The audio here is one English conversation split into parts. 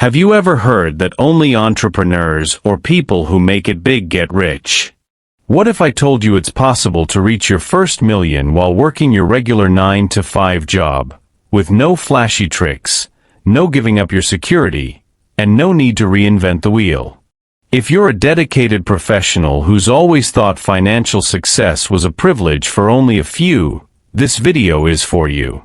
Have you ever heard that only entrepreneurs or people who make it big get rich? What if I told you it's possible to reach your first million while working your regular 9-to-5 job, with no flashy tricks, no giving up your security, and no need to reinvent the wheel? If you're a dedicated professional who's always thought financial success was a privilege for only a few, this video is for you.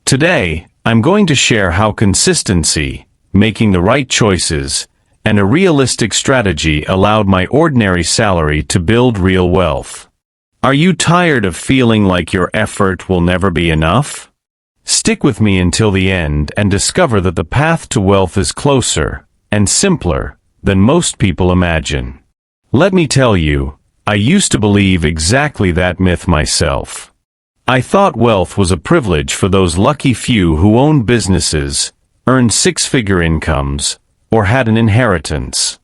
Today, I'm going to share how consistency, making the right choices, and a realistic strategy allowed my ordinary salary to build real wealth. Are you tired of feeling like your effort will never be enough? Stick with me until the end and discover that the path to wealth is closer and simpler than most people imagine. Let me tell you, I used to believe exactly that myth myself. I thought wealth was a privilege for those lucky few who owned businesses, earned six-figure incomes, or had an inheritance.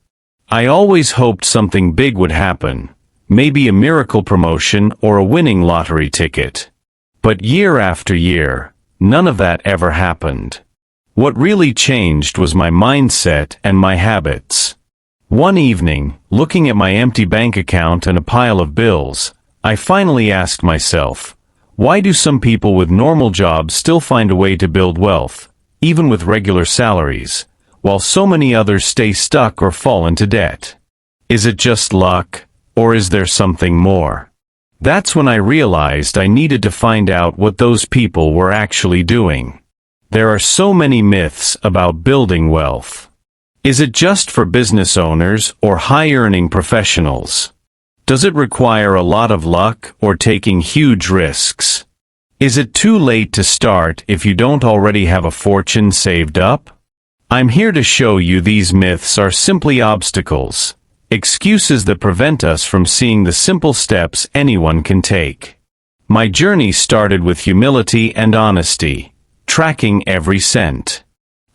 I always hoped something big would happen, maybe a miracle promotion or a winning lottery ticket. But year after year, none of that ever happened. What really changed was my mindset and my habits. One evening, looking at my empty bank account and a pile of bills, I finally asked myself, why do some people with normal jobs still find a way to build wealth, even with regular salaries, while so many others stay stuck or fall into debt? Is it just luck, or is there something more? That's when I realized I needed to find out what those people were actually doing. There are so many myths about building wealth. Is it just for business owners or high-earning professionals? Does it require a lot of luck or taking huge risks? Is it too late to start if you don't already have a fortune saved up? I'm here to show you these myths are simply obstacles, excuses that prevent us from seeing the simple steps anyone can take. My journey started with humility and honesty, tracking every cent.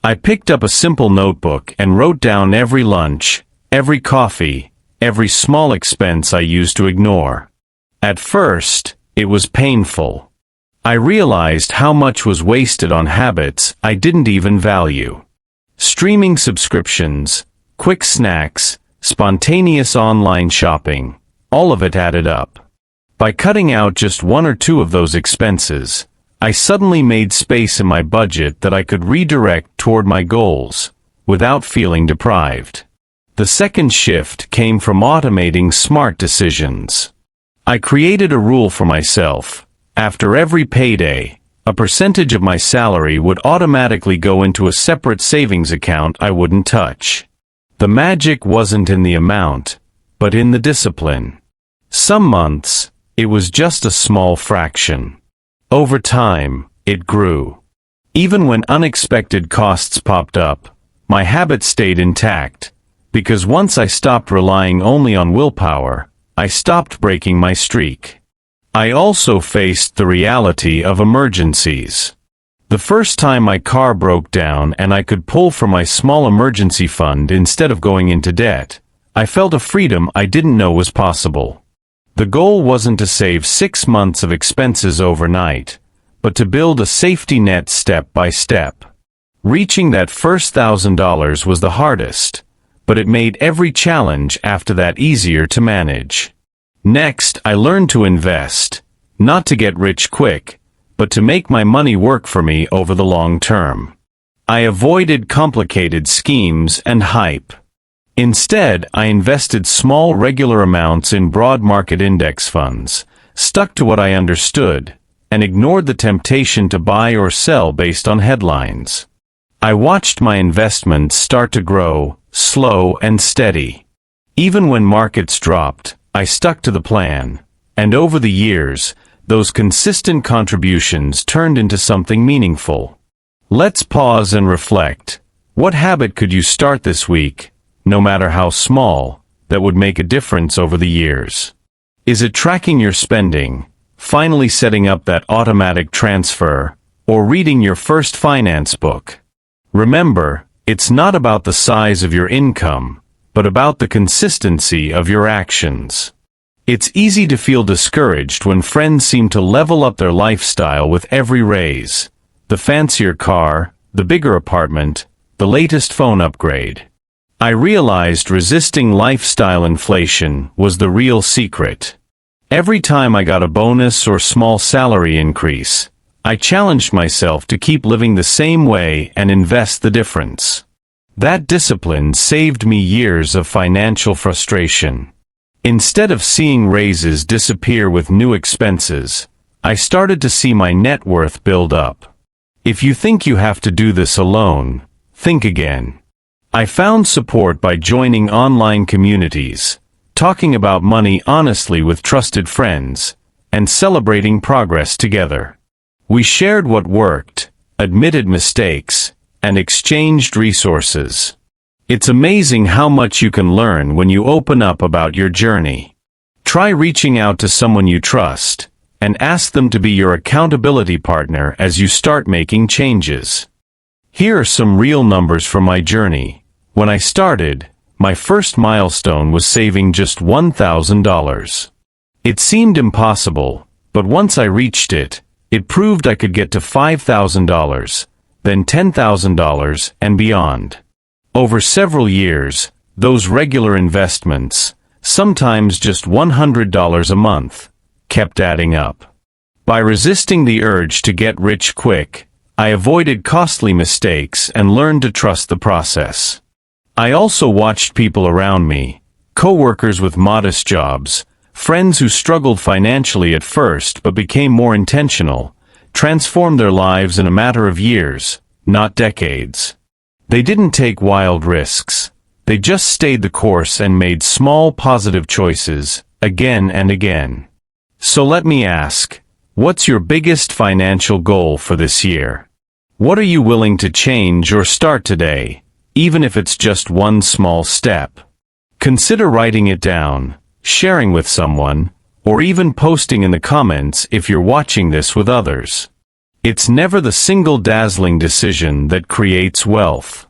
I picked up a simple notebook and wrote down every lunch, every coffee, every small expense I used to ignore. At first, it was painful. I realized how much was wasted on habits I didn't even value. Streaming subscriptions, quick snacks, spontaneous online shopping, all of it added up. By cutting out just one or two of those expenses, I suddenly made space in my budget that I could redirect toward my goals, without feeling deprived. The second shift came from automating smart decisions. I created a rule for myself. After every payday, a percentage of my salary would automatically go into a separate savings account I wouldn't touch. The magic wasn't in the amount, but in the discipline. Some months, it was just a small fraction. Over time, it grew. Even when unexpected costs popped up, my habit stayed intact, because once I stopped relying only on willpower, I stopped breaking my streak. I also faced the reality of emergencies. The first time my car broke down and I could pull from my small emergency fund instead of going into debt, I felt a freedom I didn't know was possible. The goal wasn't to save 6 months of expenses overnight, but to build a safety net step by step. Reaching that first $1,000 was the hardest, but it made every challenge after that easier to manage. Next, I learned to invest, not to get rich quick, but to make my money work for me over the long term. I avoided complicated schemes and hype. Instead, I invested small regular amounts in broad market index funds, stuck to what I understood, and ignored the temptation to buy or sell based on headlines. I watched my investments start to grow, slow and steady. Even when markets dropped, I stuck to the plan, and over the years, those consistent contributions turned into something meaningful. Let's pause and reflect. What habit could you start this week, no matter how small, that would make a difference over the years? Is it tracking your spending, finally setting up that automatic transfer, or reading your first finance book? Remember, it's not about the size of your income, but about the consistency of your actions. It's easy to feel discouraged when friends seem to level up their lifestyle with every raise. The fancier car, the bigger apartment, the latest phone upgrade. I realized resisting lifestyle inflation was the real secret. Every time I got a bonus or small salary increase, I challenged myself to keep living the same way and invest the difference. That discipline saved me years of financial frustration. Instead of seeing raises disappear with new expenses, I started to see my net worth build up. If you think you have to do this alone, think again. I found support by joining online communities, talking about money honestly with trusted friends, and celebrating progress together. We shared what worked, admitted mistakes, and exchanged resources. It's amazing how much you can learn when you open up about your journey. Try reaching out to someone you trust, and ask them to be your accountability partner as you start making changes. Here are some real numbers from my journey. When I started, my first milestone was saving just $1,000. It seemed impossible, but once I reached it, it proved I could get to $5,000, then $10,000 and beyond. Over several years, those regular investments, sometimes just $100 a month, kept adding up. By resisting the urge to get rich quick, I avoided costly mistakes and learned to trust the process. I also watched people around me, coworkers with modest jobs, friends who struggled financially at first but became more intentional, transform their lives in a matter of years, not decades. They didn't take wild risks. They just stayed the course and made small positive choices, again and again. So let me ask, what's your biggest financial goal for this year? What are you willing to change or start today, even if it's just one small step? Consider writing it down, sharing with someone, or even posting in the comments if you're watching this with others. It's never the single dazzling decision that creates wealth.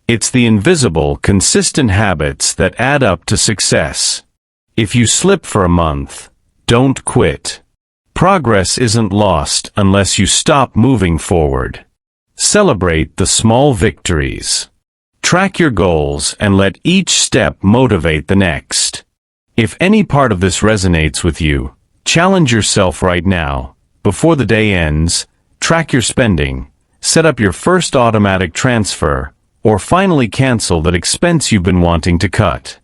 It's the invisible, consistent habits that add up to success. If you slip for a month, don't quit. Progress isn't lost unless you stop moving forward. Celebrate the small victories. Track your goals and let each step motivate the next. If any part of this resonates with you, challenge yourself right now, before the day ends. Track your spending, set up your first automatic transfer, or finally cancel that expense you've been wanting to cut.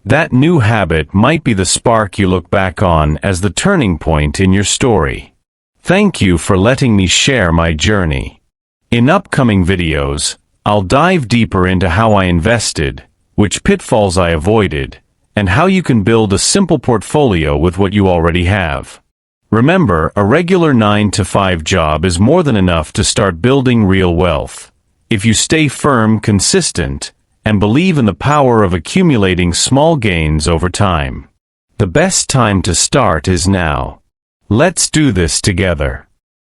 That new habit might be the spark you look back on as the turning point in your story. Thank you for letting me share my journey. In upcoming videos, I'll dive deeper into how I invested, which pitfalls I avoided, and how you can build a simple portfolio with what you already have. Remember, a regular 9-to-5 job is more than enough to start building real wealth. If you stay firm, consistent, and believe in the power of accumulating small gains over time. The best time to start is now. Let's do this together.